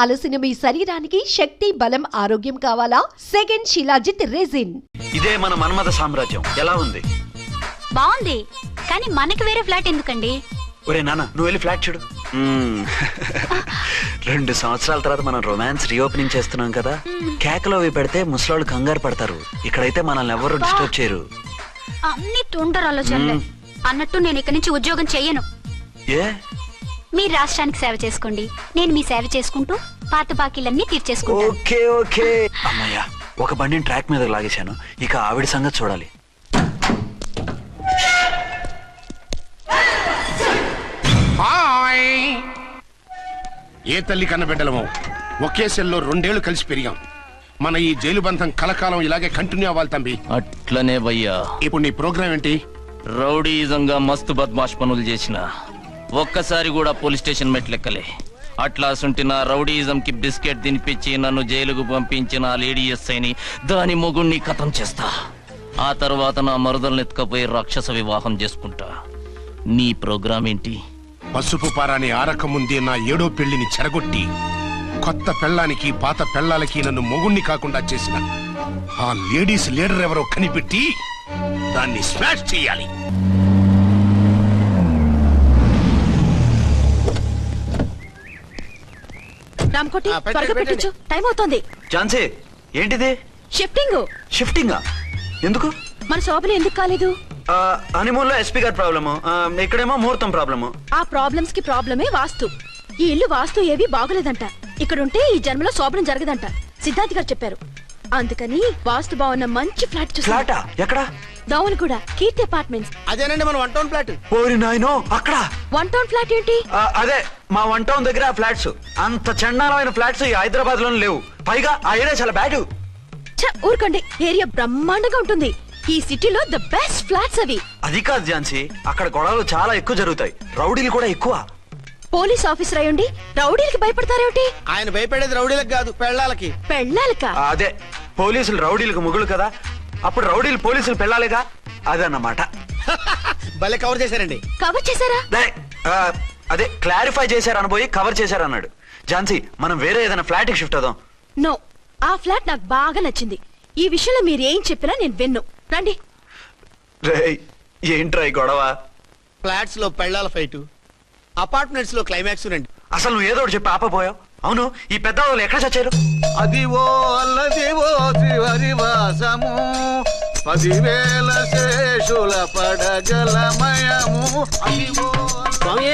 అలసిన మీ శరీరానికి శక్తి, బలం, ఆరోగ్యం కావాలా? Second shilajit resin. ఇదే మన మన్మథ సామ్రాజ్యం. ఎలా ఉంది? బాగుంది, కానీ మనకి వేరే ఫ్లాట్ ఎందుకండి? ఒరే నాన్న, నువ్వు వెళ్ళి ఫ్లాట్ చూడు. 2 సంవత్సరాల తర్వాత మనం రొమాన్స్ రీఓపెనింగ్ చేస్తున్నాం కదా. కేకలో పెడితే ముసలాళ్ళు కంగారు పడతారు. ఇక్కడైతే మనల్ని ఎవరు డిస్టర్బ్ చేయరు. అన్ని తొందర ఆలోచనలే. అన్నట్టు నేను ఇక్కడి నుంచి ఉద్యోగం చెయ్యను. ఏ? మీరు రాష్ట్రానికి సేవ చేసుకోండి, నేను మీ సేవ చేసుకుంటూ పాత బాకీలన్నీ తీర్చేసుకుంటాను. Okay okay. అమ్మయ్యా, ఒక బండిని ట్రాక్ మీద లాగేశాను. ఇక ఆవిడ సంగతి చూడాలి. ఏ తల్లి కన్న బిడ్డలమో ఒకే సెల్లో 2 ఏళ్లు కలిసి పెరిగాం. మన ఈ జైలు బంధం కలకాలం ఇలాగే కంటిన్యూ అవ్వాలి తంబి. అట్లనే భయ్యా. ఇప్పుడు నీ ప్రోగ్రామ్ ఏంటి? రౌడీజంగా మస్తు బద్మాష్ పనులు చేసిన ఒక్కసారి కూడా పోలీస్ స్టేషన్ మెట్లెక్కలే. అట్లా సుంటి నా రౌడీజం కి బిస్కెట్ తినిపించి నన్ను జైలుకు పంపించిన లేడీ ఎస్ఐని, దాని మొగుణ్ణి ఖతం చేస్తా. ఆ తర్వాత నా మరుదల్ని ఎత్తుకపోయి రాక్షస వివాహం చేసుకుంటా. నీ ప్రోగ్రామ్ ఏంటి? పసుపు పారాని ఆరక ముందే నా 7వ పెళ్లిని చెరగొట్టి కొత్త పెళ్ళానికి పాత పెళ్ళాలకి నన్ను మొగుణ్ణి కాకుండా చేసిన ఆ లేడీస్ లీడర్ ఎవరో కనిపెట్టి దాన్ని స్మాష్ చేయాలి. రామ్కోటి, త్వరగా పెట్టించు, టైం అవుతోంది. ఝాన్సీ, ఏంటిది? షిఫ్టింగ్. షిఫ్టింగా? ఎందుకు? మన శోభన ఎందుకు కాలేదు? హనీమూన్ లో ఎస్పీ గారి ప్రాబ్లము, ఇక్కడేమో ముహూర్తం ప్రాబ్లము. ఆ ప్రాబ్లమ్స్ కి ప్రాబ్లమే వాస్తు. ఈ ఇల్లు వాస్తు ఏవి బాగులేదంట. ఇక్కడుంటే ఈ జన్మలో శోభనం జరగదంట సిద్ధార్థ్ గారు చెప్పారు. అందుకని వాస్తు బాగున్న మంచి ఫ్లాట్ చూసా. ఫ్లాటా? ఎక్కడ? దౌన్ కూడా కీర్తి అపార్ట్మెంట్స్. అదేనండి మన 1 టౌన్ ఫ్లాట్. ఓరి నాయనో, అక్కడ 1 టౌన్ ఫ్లాట్ ఏంటి? అదే మా 1 టౌన్ దగ్గర ఫ్లాట్స్. అంత చండాలమైన ఫ్లాట్స్ ఈ హైదరాబాద్ లోనే లేవు. పైగా ఆ ఏరియా చాలా బ్యాడ్. ఊరుకోండి, ఏరియా బ్రహ్మాండంగా ఉంటుంది. ఈ సిటీలో ద బెస్ట్ ఫ్లాట్స్ అవి. అది కాదు ఝాన్సీ, అక్కడ గొడవలు చాలా ఎక్కువ జరుగుతాయి, రౌడీలు కూడా ఎక్కువ. పోలీస్ ఆఫీసర్ అయ్యుండి రౌడీలకి భయపడతారేమిటి? ఆయన భయపడేది రౌడీలకు కాదు, పెళ్ళాలకి. పెళ్ళాలక? అదే, పోలీసులు రౌడీలకు ముగులు కదా, అప్పుడు రౌడీలు పోలీసులు పెళ్ళాలిగా, అదన్నమాట. భలే కవర్ చేశారండి. కవర్ చేశారా? అదే క్లారిఫై చేశారు అనబోయి కవర్ చేశారు అన్నాడు. ఝాన్సీ, మనం వేరే ఏదైనా ఫ్లాట్ కి షిఫ్ట్ అవుదాం. నో, ఆ ఫ్లాట్ నాకు బాగా నచ్చింది. ఈ విషయంలో మీరు ఏం చెప్పినా నేను విన్ను. రండి. ఏంట్రా ఈ గొడవ? ఫ్లాట్స్ లో పెళ్ళాల ఫైట్, అపార్ట్మెంట్స్ లో క్లైమాక్స్ రండి. అసలు నువ్వు ఏదో ఒకటి చెప్పి ఆపపోయావు. అవును, ఈ పెద్ద వాళ్ళు ఎక్కడ చచ్చారు? అదివో అల్లదివో త్రివరివాసము 10,000 శేషుల పడగలమయము. అదివో స్వామి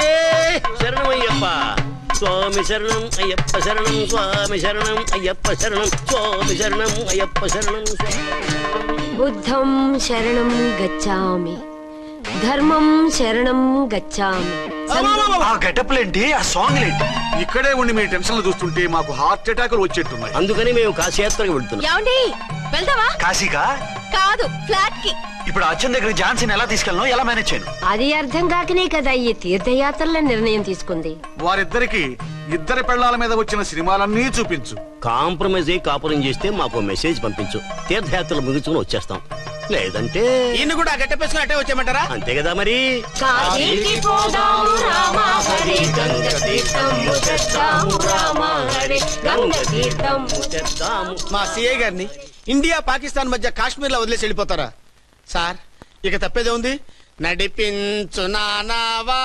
శరణమయ్యప్ప, స్వామి శరణం అయ్యప్ప శరణం, స్వామి శరణం అయ్యప్ప శరణం, స్వామి శరణం అయ్యప్ప శరణం. బుద్ధం శరణం గచ్చామి, ధర్మం శరణం గచ్చామి. ఆ గెటప్లేంటి, ఆ సాంగ్ ఏంటి? ఇక్కడే ఉండి మీ టెన్షన్లు చూస్తుంటే మాకు హార్ట్ అటాకులు వచ్చేట్టున్నాయి. అందుకని మేము కాశీయాత్రకు వెళ్తున్నాం. ఏమండి, వెళ్దావా? కాశీగా? కాదు, ఫ్లాట్ కి. ఇప్పుడు అచ్చన్ దగ్గర ఝాన్సీని ఎలా తీసుకెళ్ళను, ఎలా మేనేజ్ చేయను? అది అర్థం కాకనే కదా ఈ తీర్థయాత్రల నిర్ణయం తీసుకుంది. వారిద్దరికి ఇద్దరి పెళ్ళాల మీద వచ్చిన సినిమాలన్నీ చూపించు. కాంప్రమైజ్ అయ్యి కాపురం చేస్తే మాకు మెసేజ్ పంపించు, తీర్థయాత్రలు ముగించుకుని వచ్చేస్తాం. లేదంటే ఈయన కూడా గట్టపేసుకుని అట్టే వచ్చేయమంటారా? అంతే కదా మరి. కాశీకి పోదాము రామా హరి, గంగ తీర్థము తెద్దాము రామా హరి, గంగ తీర్థము తెద్దాము. మా సిఐ గారిని ఇండియా పాకిస్తాన్ మధ్య కాశ్మీర్ లో వదిలేసి వెళ్ళిపోతారా సార్? ఇక తప్పేదే ఉంది. నడిపించు నానావా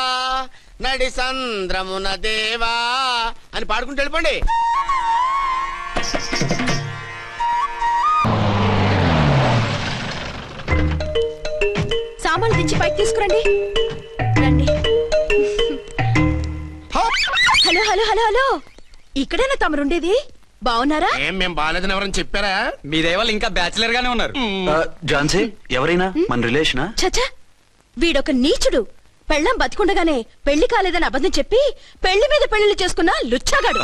నడి సంద్రమున దేవా అని పాడుకుంటూ వెళ్ళిపోండి. సామాన్లు దించి పైకి తీసుకురండి. రండి. హలో హలో హలో హలో, ఇక్కడేనా తమరుండేది? బాగున్నారా? ఏం మేము బాగాలేదని ఎవరని చెప్పారా? మీ దేవాళ్ళు ఇంకా బ్యాచిలర్ గానే ఉన్నారు. ఝాన్సీ, ఎవరైనా మన రిలేషనా? చచ్చా, వీడొక నీచుడు. పెళ్ళాం బతికుండగానే పెళ్లి కాలేదని అబద్ధం చెప్పి పెళ్లి మీద పెళ్లిళ్ళు చేసుకున్న లుచ్చాగాడు.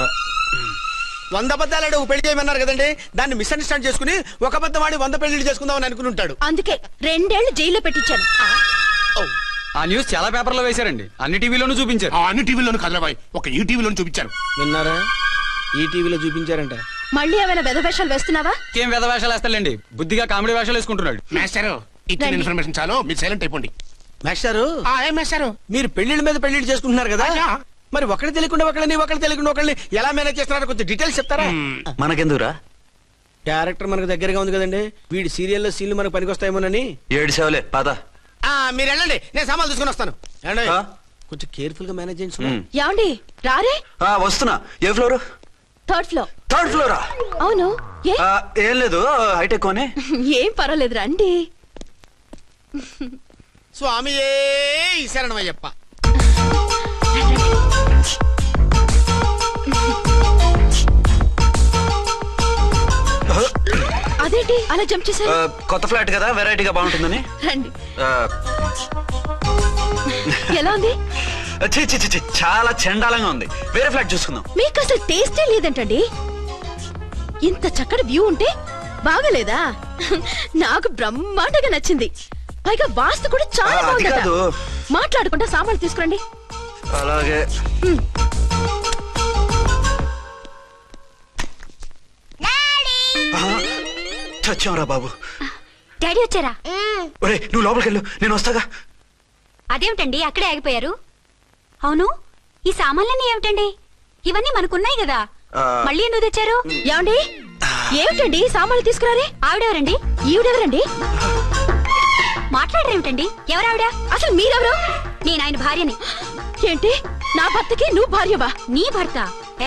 100 అబద్ధాలు పెళ్లి చేయమన్నారు కదండి, దాన్ని మిస్అండర్స్టాండ్ చేసుకుని ఒక అబద్ధం ఆడి 100 పెళ్లిళ్ళు చేసుకుందామని అనుకుని ఉంటాడు. అందుకే 2 ఏళ్లు జైల్లో పెట్టించాను. ఆ న్యూస్ చాలా పేపర్లో వేశారండి, అన్ని టీవీలోనూ చూపించారు. అన్ని టీవీలోను కదలబాయ్, ఒక ఈ టీవీలోను చూపించారు. విన్నారా? ఈ టీవీలో చూపించారంట. మళ్ళీ ఏమైనా వెధవేషాలు వేస్తున్నావా? ఏం వెధ వేషాలు వేస్తాడండి, బుద్ధిగా కామెడీ వేషాలు వేసుకుంటున్నాడు. మాస్టారు, ఇచ్చిన ఇన్ఫర్మేషన్ చాలు, మీరు సైలెంట్ అయిపోండి. మాస్టారు, మీరు పెళ్లిళ్ళ మీద పెళ్లిళ్ళు చేసుకుంటున్నారు కదా, మరి ఒకళ్ళు తెలియకుండా ఒకళ్ళు తెలియకుండా ఒకళ్ళని ఎలా మేనేజ్ చేస్తున్నారో కొంచెం డీటెయిల్స్ చెప్తారా? మనకెందుకురా? క్యారెక్టర్ మనకు దగ్గరగా ఉంది కదండి, వీడి సీరియల్లో సీన్లు మనకు పనికొస్తాయేమోనని. 7 సేవలే పద. మీరు వెళ్ళండి, నేను సామాన్లు తీసుకుని వస్తాను. కొంచెం కేర్ఫుల్ గా మేనేజ్ చేయండి. ఏమండి రారే? వస్తున్నా. ఏ ఫ్లోర్? Third flora? అవును. ఏం లేదు, హైటెక్ కోనే. ఏం పర్వాలేదు రండి. స్వామియే శరణమయ్యప్ప. అదేంటి అలా జంప్ చేశారు? కొత్త ఫ్లాట్ కదా, వెరైటీగా బాగుంటుందని. రండి. ఎలా ఉంది? చాలా చండాలంగా ఉంది. వేరే ఫ్లాట్ చూసుకుందాం. మీకు అసలు టేస్టే లేదంటండి. ఇంత చక్కటి వ్యూ ఉంటే బాగలేదా? నాకు బ్రహ్మాండంగా నచ్చింది. పైగా వాస్తు కూడా చాలా బాగుంది. మాట్లాడకుండా సామాన్లు తీసుకురండి. అలాగే. చచ్చాంరా బాబు. డాడీ వచ్చారా? ఒరే నువ్వు లోపలికి వెళ్ళు, నేను వస్తాగా. అదేమిటండి అక్కడే ఆగిపోయారు? అవును, ఈ సామాన్లన్నీ ఏమిటండి? ఇవన్నీ మనకున్నాయి కదా, మళ్ళీ ఎందుకు తెచ్చారు? ఏమండి ఏమిటండి సామాన్లు తీసుకురారే? ఆవిడెవరండి? ఈవిడెవరండి? మాట్లాడరేమిటండి? ఎవరావిడ? అసలు మీరెవరు? నేను ఆయన భార్యని. ఏంటి నా భర్తకి నువ్వు భార్యవా? నీ భర్త?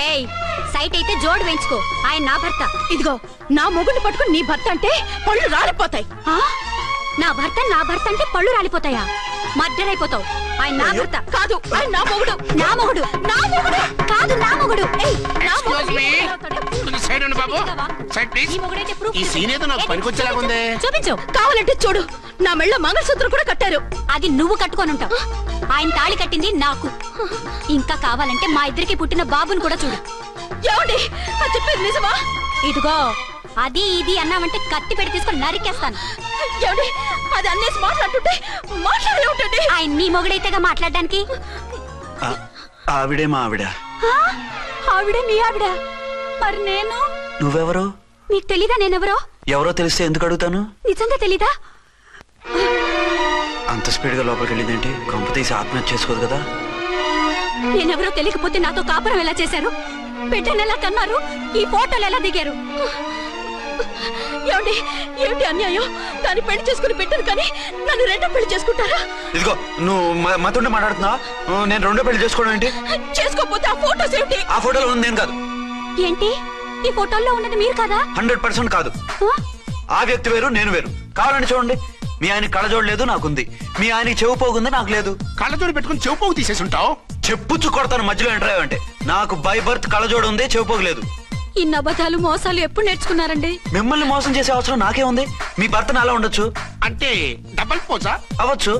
ఏయ్, సైట్ అయితే జోడు వేయించుకో, ఆయన నా భర్త. ఇదిగో నా మొగుడిని పట్టుకుని నీ భర్త అంటే పళ్ళు రాలిపోతాయి. నా భర్త అంటే పళ్ళు రాలిపోతాయా? మర్డర్ అయిపోతావు. ఆయన నా భర్త కాదు, ఆయన నా మొగుడు. నా మొగుడు? నా మొగుడు కాదు, నా మొగుడు. చూపించు. కావాలంటే చూడు, నా మెళ్ళ మంగళసూత్రం కూడా కట్టారు. అది నువ్వు కట్టుకొని ఉంటావు. ఆయన తాళి కట్టింది నాకు. ఇంకా కావాలంటే మా ఇద్దరికి పుట్టిన బాబుని కూడా చూడు. ఏమండి చెప్పేది నిజమా? ఇదిగో అది ఇది అన్నామంటే కత్తి పెట్టి తీసుకొని నరికేస్తాను. ఏమండి అది అన్నేసి మాట్లాడుతుంటే మాట్లాడే ఉంటుంది. ఆయన నీ మొగుడైతేగా మాట్లాడడానికి. ఆవిడే మా ఆవిడ. ఆవిడే మీ ఆవిడ? మరి నేను? నువ్వెవరు? మీకు తెలీదా నేనెవరో? ఎవరో తెలిస్తే ఎందుకు అడుగుతాను? నిజంగా తెలీదా? అంత స్పీడ్ గా లోపలికి వెళ్ళిందేంటి? కొంప తీసి ఆత్మహత్య చేసుకోదు కదా? నేనెవరో తెలియకపోతే నాతో కాపురం ఎలా చేశారు? బిడ్డను ఎలా కన్నారు? ఈ ఫోటోలు ఎలా దిగారు? ఏమండి ఏమిటి అన్యాయం? దాన్ని పెళ్లి చేసుకుని బిడ్డను కానీ నన్ను రెండో పెళ్లి చేసుకుంటారా? ఇదిగో నువ్వు మాతోనే మాట్లాడుతున్నా. నేను రెండో పెళ్లి చేసుకోవడం ఏంటి? చేసుకోకపోతే ఆ ఫోటోస్ ఏమిటి? ఆ ఫోటోలో ఉంది నేను కాదు. ఏంటి ఈ ఫోటోల్లో ఉన్నది మీరు కాదా? 100% కాదు. ఆ వ్యక్తి వేరు, నేను వేరు. కావాలని చూడండి. మీ ఆయన కళ్ళజోడు లేదు, నాకుంది. మీ ఆయనకి చెవు పోగుంది, నాకు లేదు. కళ్ళజోడు పెట్టుకుని చెవు పోగు తీసేసి ఉంటావు. చెప్పుచ్చు కొడతాను మధ్యలో ఎంటర్ అంటే. నాకు బై బర్త్ కళ్ళజోడు ఉంది, చెవు పోగు లేదు. ఈ అబద్ధాలు మోసాలు ఎప్పుడు నేర్చుకున్నారండి? మిమ్మల్ని మోసం చేసే అవసరం నాకే ఉంది. మీ భర్తను అలా ఉండొచ్చు అంటే డబల్ పోజా అవ్వచ్చు.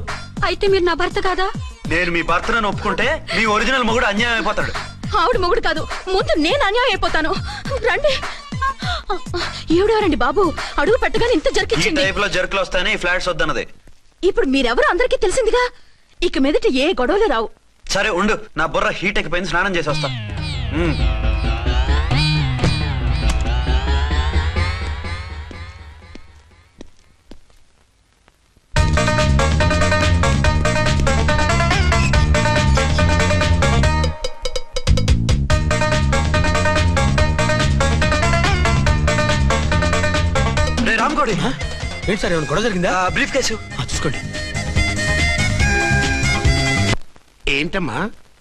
అయితే మీరు నా భర్త కాదా? నేను మీ భర్తను ఒప్పుకుంటే మీ ఒరిజినల్ మొగుడు అన్యాయం అయిపోతాడు. ఆవిడ మొగుడు కాదు, ముందు నేను అన్యాయం అయిపోతాను. రండి. ఈవిడెవరండి బాబు? అడుగు పెట్టగానే ఇంత ఈ జరికించింది. టైప్ లో జర్కులు వస్తాయని ఫ్లాట్స్ వద్దన్నది. ఇప్పుడు మీరెవరు అందరికీ తెలిసిందిగా. ఇక మీదట ఏ గొడవలు రావు. సరే ఉండు, నా బుర్ర హీట్ ఎక్కిపోయింది, స్నానం చేసి వస్తా. రామ్కోడి ఏంటి సార్ ఏమైనా గొడవ జరిగిందా? బ్రీఫ్ కేసు చూసుకోండి. ఏంటమ్మా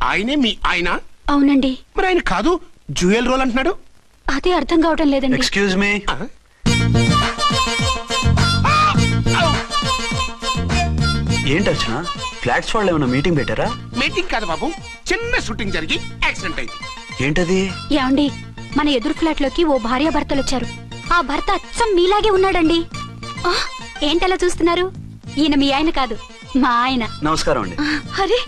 ఆయనే మీ ఆయన? అవునండి. మరి ఆయన కాదు జ్యువెల్ రోల్ అంటున్నాడు. అదే అర్థం కావటం లేదండి. Excuse me. ఏంటి అర్చన, ఫ్లాట్స్ వాళ్ళు ఏమైనా మీటింగ్ పెట్టారా? మీటింగ్ కాదు బాబు, చిన్న షూటింగ్ జరిగి యాక్సిడెంట్ అయింది. ఏంటది? ఏమండి, మన ఎదురు ఫ్లాట్ లోకి ఓ భార్య భర్తలు వచ్చారు. ఆ భర్త అచ్చం మీలాగే ఉన్నాడండి. ఏంటలా చూస్తున్నారు? ఈయన మీ ఆయన కాదు, మా ఆయన. నమస్కారం అండి. అరే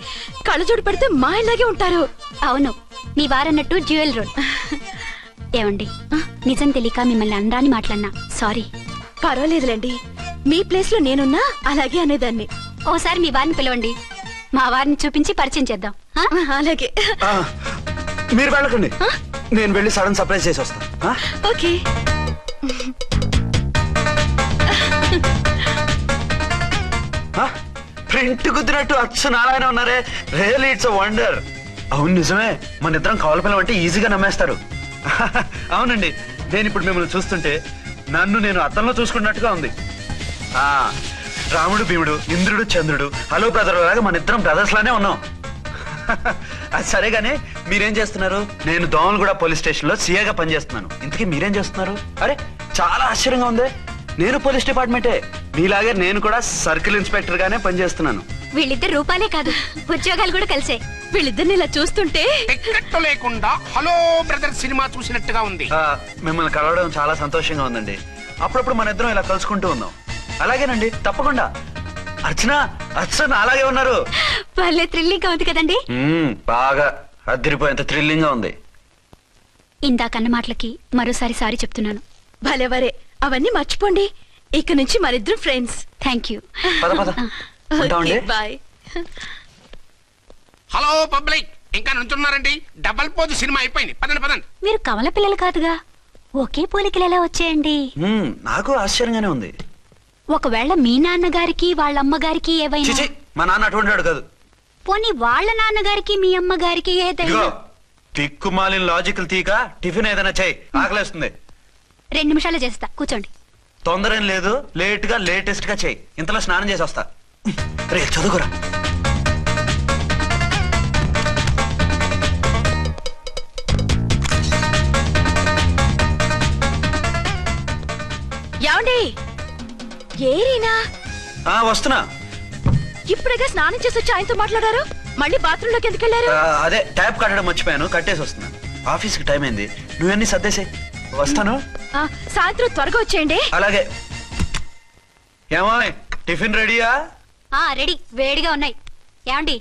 కళ్ళజోడు పెడితే మా ఇలాగే ఉంటారు. అవును, మీ వారన్నట్టు జ్యువెల్ రోడ్. ఏమండి, నిజం తెలియక మిమ్మల్ని అందాన్ని మాట్లాడినా సారీ. పర్వాలేదులేండి, మీ ప్లేస్ లో నేనున్నా అలాగే అనేదాన్ని. ఓసారి మీ వారిని పిలవండి, మా వారిని చూపించి పరిచయం చేద్దాం. అలాగే. మీరు వెళ్ళకండి, నేను వెళ్ళి సడన్ సర్ప్రైజ్ చేసి వస్తా. ఓకే. ప్రింట్ కుదిరినట్టు అచ్చు నారాయణ ఉన్నారే. Really it's a wonder. అవును నిజమే, మన ఇద్దరం కవల పిల్లం అంటే ఈజీగా నమ్మేస్తారు. అవునండి, నేను ఇప్పుడు మిమ్మల్ని చూస్తుంటే నన్ను నేను అద్దంలో చూసుకున్నట్టుగా ఉంది. ఆ రాముడు భీముడు, ఇంద్రుడు చంద్రుడు, హలో బ్రదర్ లాగా మన ఇద్దరం బ్రదర్స్ లానే ఉన్నాం. అది సరే గానీ మీరేం చేస్తున్నారు? నేను దోమలగూడ పోలీస్ స్టేషన్ లో సీఏగా పనిచేస్తున్నాను. ఇంతకీ మీరేం చేస్తున్నారు? అరే చాలా ఆశ్చర్యంగా ఉంది. నేను పోలీస్ డిపార్ట్మెంటే, మీలాగే నేను కూడా సర్కిల్ ఇన్స్పెక్టర్ గానే పనిచేస్తున్నాను. వీళ్ళిద్దరు రూపాలే కాదు, ఉద్యోగాలు కూడా కలిసే. వీళ్ళిద్దరిని ఇలా చూస్తుంటే టిక్కెట్ లేకుండా హలో బ్రదర్ సినిమా చూసినట్టుగా ఉంది. మిమ్మల్ని కలవడం చాలా సంతోషంగా ఉందండి. అప్పుడప్పుడు మన ఇద్దరం ఇలా కలుసుకుంటూ ఉందాం. అలాగేనండి, తప్పకుండా. అర్చన అలాగే ఉన్నారు. వాళ్ళే థ్రిల్లింగ్ గా ఉంది కదండి. బాగా అదిరిపోయేంత థ్రిల్లింగ్ గా ఉంది. ఇందాకన్న మాటలకి మరోసారి సారీ చెప్తున్నాను. భలేవరే, అవన్నీ మర్చిపోండి. ఇక నుంచి మనిద్దరం ఫ్రెండ్స్. Thank you. పద పద ఉంటామండి. బాయ్. హలో పబ్లిక్, ఇంకా నుంచున్నారండి? డబల్ పోజ్ సినిమా అయిపోయింది. పదండి పదండి. మీరు కమల పిల్లలు కాదుగా, ఒకే పోలికలు ఎలా వచ్చేయండి? నాకు ఆశ్చర్యంగానే ఉంది. ఒకవేళ మీ నాన్నగారికి వాళ్ళ అమ్మగారికి ఏవైనా, చిచి, మా నాన్న అటువంటి వాడు కాదు. పోనీ వాళ్ళ నాన్నగారికి మీ అమ్మగారికి ఏదైనా. తిక్కుమాలిన లాజికల్ తీక టిఫిన్ ఏదైనా చేయి, ఆకలేస్తుంది. 2 నిమిషాలు చేస్తా, కూర్చోండి. తొందర ఏం లేదు, లేటెస్ట్ గా చేయి. ఇంతలో స్నానం చేసి వస్తా. రే చదువుకురా. ఏమండి? ఏరీనా? వస్తున్నా. ఇప్పుడేగా స్నానం చేసి వచ్చి ఆయనతో మాట్లాడారు, మళ్ళీ బాత్రూమ్ లోకి ఎందుకు వెళ్ళారు? అదే ట్యాప్ కట్టడం మర్చిపోయాను, కట్టేసి వస్తున్నా. ఆఫీస్ కి టైం అయింది, నువ్వన్నీ సర్దేసే. వస్తాను. సాయంత్రం త్వరగా వచ్చేయండి. అలాగే. ఏమో టిఫిన్ రెడీయా? రెడీ, వేడిగా ఉన్నాయి. ఏమండి,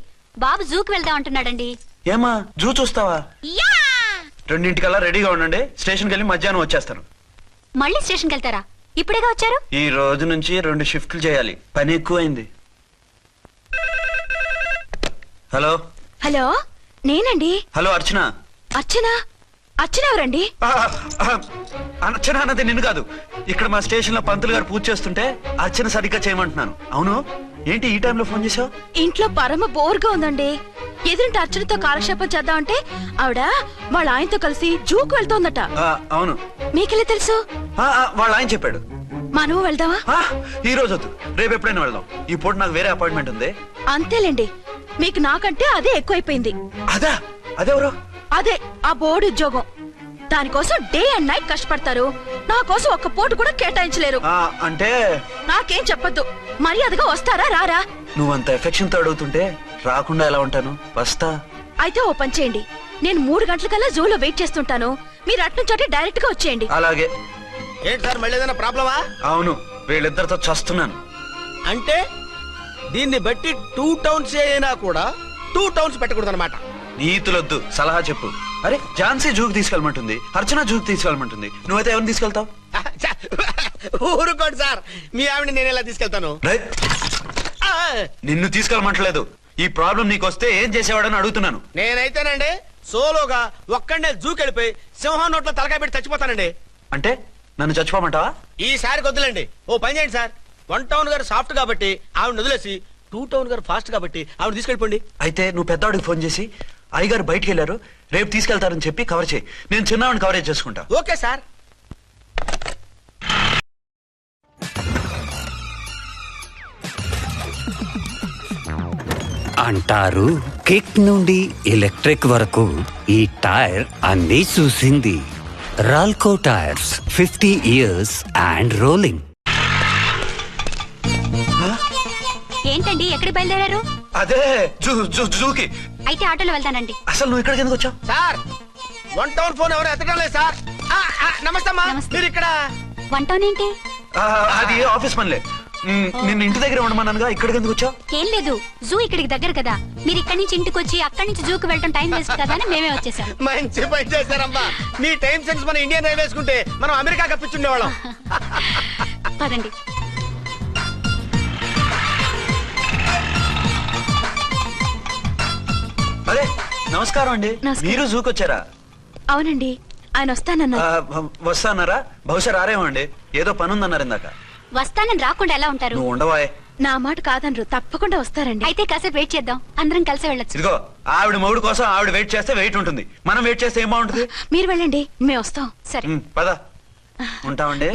బాబు జూకి వెళ్దాం అంటున్నాడండి. ఏమా జూ చూస్తావా? 2:00కల్లా రెడీగా ఉండండి. స్టేషన్కి వెళ్ళి మధ్యాహ్నం వచ్చేస్తాను. మళ్ళీ స్టేషన్కి వెళ్తారా? ఇప్పుడేగా వచ్చారు. ఈ రోజు నుంచి 2 షిఫ్ట్లు చేయాలి, పని ఎక్కువైంది. హలో. హలో, నేనండి. హలో అర్చన. అర్చన ఎవరండి? అర్చన అన్నది నిన్ను కాదు. ఇక్కడ మా స్టేషన్ లో పంతులు గారు పూజ చేస్తుంటే అర్చన సరిగ్గా చేయమంటున్నాను. అవును, ఏంటి ఈ టైంలో ఫోన్ చేసావు? ఇంట్లో పరమ బోర్గా ఉందండి. ఎదురింటి అర్చనతో కాలక్షేపం చేద్దామంటే ఆవిడ వాళ్ళ ఆయనతో కలిసి జూకు వెళ్తోందట. అవును. మీకెళ్ళి తెలుసు? వాళ్ళ ఆయన చెప్పాడు. మనము వెళ్దామా? ఈ రోజు వద్దు, రేపు ఎప్పుడైనా వెళ్దాం. ఈ పూట నాకు వేరే అపాయింట్మెంట్ ఉంది. అంతేలేండి, మీకు నాకంటే అదే ఎక్కువైపోయింది. అదెవరు? అదే ఆ బోర్డు ఉద్యోగం. దానికోసం డే అండ్ నైట్ కష్టపడతారు. నా కోసం ఒక్క పోటు కూడా కేటాయించలేరు. అంటే నాకేం చెప్పొద్దు, మర్యాదగా వస్తారా రారా? నువ్వంత ఎఫెక్షన్ తో అడుగుతుంటే రాకుండా ఎలా ఉంటాను? వస్తా. అయితే ఓ పని చేయండి, నేను 3 గంటలకల్లా జూలో వెయిట్ చేస్తుంటాను. మీరు అట్నుంచి డైరెక్ట్ గా వచ్చేయండి. అలాగే. ఏంటి సార్, మళ్ళీ ఏదైనా ప్రాబ్లమా? అవును, వీళ్ళిద్దరితో చస్తున్నాను. అంటే దీన్ని బట్టి 2 టౌన్స్ అయినా కూడా 2 టౌన్స్ పెట్టకూడదు అనమాట. నీతులొద్దు, సలహా చెప్పు. అరే ఝాన్సీ జూకి తీసుకెళ్ళమంటుంది, అర్చన జూకి తీసుకెళ్ళమంటుంది. నువ్వైతే ఎవరిని తీసుకెళ్తావు? ఊరుకోండి సార్, మీ ఆవిడ నేను ఎలా తీసుకెళ్తాను? నిన్ను తీసుకెళ్ళమంటలేదు. ఈ ప్రాబ్లం నీకు వస్తే ఏం చేసేవాడని అడుగుతున్నాను. నేనైతేనండి సోలోగా ఒక్కడే జూకి వెళ్ళిపోయి సింహం నోట్లో తలకాయ పెట్టి చచ్చిపోతానండి. అంటే నన్ను చచ్చిపోమంటావా? ఈసారి వద్దులండి, ఓ పని చేయండి సార్. 1 టౌన్ గారు సాఫ్ట్ కాబట్టి ఆవిడ వదిలేసి 2 టౌన్ గారు ఫాస్ట్ కాబట్టి ఆవిడ తీసుకెళ్ళిపోండి. అయితే నువ్వు పెద్దవాడికి ఫోన్ చేసి అయ్యగారు బయటికి వెళ్ళారు, రేపు తీసుకెళ్తారని చెప్పి కవర్ చేయి. నేను చిన్నవాడిని కవరేజ్ చేసుకుంటా. Okay sir. అంటారు కిక్ నుండి ఎలక్ట్రిక్ వరకు ఈ టైర్ అన్నీ చూసింది. రాల్కో టైర్స్ 50 years అండ్ రోలింగ్. ఏంటండి, ఎక్కడికి బయలుదేరారు? అదే జూకి. అయితే ఆటోలో వెళ్తానండి. అసలు నువ్వు ఇక్కడికి ఎందుకు వచ్చావు? సార్ 1 టౌన్ ఫోన్ ఎవరు ఎత్తడం లేదు సార్. నమస్తే అమ్మా. మీరు ఇక్కడ 1 టౌన్ ఏంటి? అది ఆఫీస్ పనిలే. నిన్ను ఇంటి దగ్గర ఉండమన్నానుగా, ఇక్కడికి ఎందుకు వచ్చావు? ఏం లేదు, జూ ఇక్కడికి దగ్గర కదా. మీరు ఇక్కడి నుంచి ఇంటికి వచ్చి అక్కడి నుంచి జూకి వెళ్ళటం టైం వేస్ట్ కదా అని మేమే వచ్చేసాం. మంచి పని చేశారమ్మా. మీ టైం సెన్స్ మన ఇండియన్ రైల్వేస్ కుంటే మనం అమెరికా కప్పించుండేవాళ్ళం. పదండి. అదే నమస్కారం అండి. మీరు జూకి వచ్చారా? అవునండి, ఆయన వస్తానరా? బహుశా రారేమో అండి, ఏదో పని ఉందన్నారు ఇందాక. వస్తానని రాకుండా ఎలా ఉంటారు? నువ్వు ఉండవా? నా మాట కాదనరు, తప్పకుండా వస్తారండి. అయితే కాసేపు వెయిట్ చేద్దాం, అందరం కలిసి వెళ్ళొచ్చు. ఇదిగో ఆవిడ మొగుడు కోసం ఆవిడ వెయిట్ చేస్తే వెయిట్ ఉంటుంది, మనం వెయిట్ చేస్తే ఏం బాగుంటుంది. మీరు వెళ్ళండి, మేము వస్తాం. సరే పద ఉంటామండి.